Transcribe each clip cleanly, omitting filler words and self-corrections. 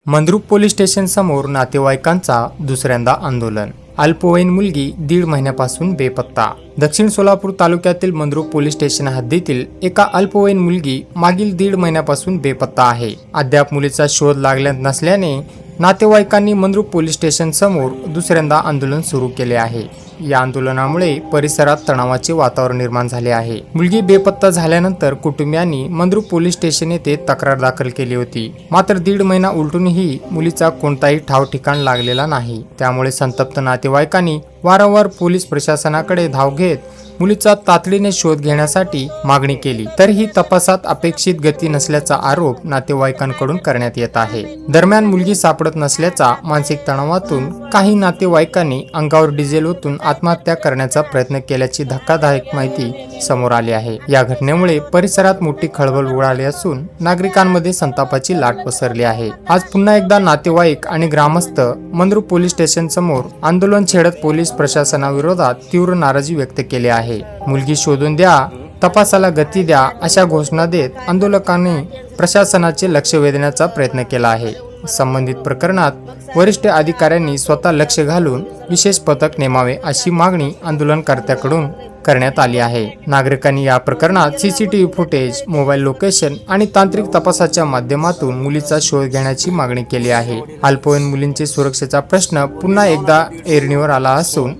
Mandrup police station समोर नातेवाईकांचा दुसऱ्यांदा आंदोलन। अल्पवयीन मुलगी 1.5 महिन्यापासून बेपत्ता। दक्षिण सोलापूर तालुक्यातील मंद्रुप पोलीस स्टेशन हद्दीतील एका अल्पवयीन मुलगी मागील 1.5 महिन्यापासून बेपत्ता आहे। अद्याप मुलीचा शोध लागला नसल्याने नातेवाईकांनी मंद्रुप पोलीस स्टेशन समोर दुसऱ्यांदा आंदोलन सुरू केले आहे। या आंदोलनामुळे परिसरात तणावाचे वातावरण निर्माण झाले आहे। मुलगी बेपत्ता झाल्यानंतर कुटुंबियांनी मंद्रुप पोलीस स्टेशन येथे तक्रार दाखल केली होती। मात्र 1.5 महिना उलटूनही मुलीचा कोणताही ठाव ठिकाण लागलेला नाही। त्यामुळे संतप्त नातेवाईकांनी वारंवार पोलीस प्रशासनाकडे धाव घेत मुलीचा तातडीने शोध घेण्यासाठी मागणी केली, तरीही तपासात अपेक्षित गती नसल्याचा आरोप नातेवाईकांकडून करण्यात येत आहे। दरम्यान मुलगी सापडत नसल्याचा मानसिक तणावातून काही नातेवाईकांनी अंगावर डिझेल ओतून आत्महत्या करण्याचा प्रयत्न केल्याची धक्कादायक माहिती समोर आली आहे। या घटनेमुळे परिसरात मोठी खळबळ उडाली असून नागरिकांमध्ये संतापाची लाट पसरली आहे। आज पुन्हा एकदा नातेवाईक आणि ग्रामस्थ मंद्रुप पोलीस स्टेशन समोर आंदोलन छेडत पोलीस प्रशासनाविरोधात तीव्र नाराजी व्यक्त केली आहे। मुलगी शोधून द्या, तपासाला गती द्या अशा घोषणा देत आंदोलकांनी प्रशासनाचे लक्ष वेधण्याचा प्रयत्न केला आहे। संबंधित प्रकरणात वरिष्ठ अधिकाऱ्यांनी स्वतः लक्ष घालून विशेष पथक नेमावे अशी मागणी आंदोलनकर्त्यांकडून करण्यात आली आहे। नागरिकांनी या प्रकरणात सीसीटीव्ही फुटेज, मोबाईल लोकेशन आणि तांत्रिक तपासाच्या माध्यमातून मुलीचा शोध घेण्याची मागणी केली आहे। अल्पवयीन मुलींचे सुरक्षेचा प्रश्न पुन्हा एकदा ऐरणीवर आला असून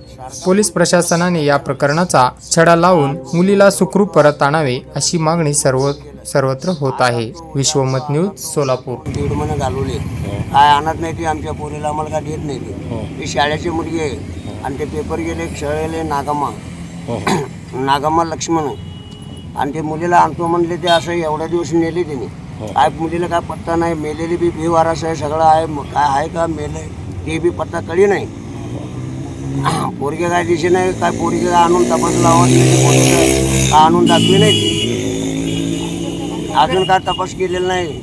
पोलीस प्रशासनाने या प्रकरणाचा छडा लावून मुलीला सुखरूप परत आणावे अशी मागणी सर्वत्र होत आहे। विश्वमत न्यूज, सोलापूर। 1.5 महिने घालवले, काय आणत नाही ती आमच्या पोरीला, आम्हाला काय देत नाही ती शाळेची मुलगी आहे। आणि ते पेपर गेले शाळेले नागम्मा लक्ष्मण, आणि ते मुलीला आणतो म्हणले ते असं एवढ्या दिवस नेले तिने। काय मुलीला काय पत्ता नाही, मेलेली बी बेवारस आहे, सगळं आहे, काय आहे का मेले ते बी पत्ता कळी नाही। पोरगे काय दिसे नाही, काय पोरगे आणून तपास लावा आणून दाखवी नाही, अजून काय तपास केलेला नाही।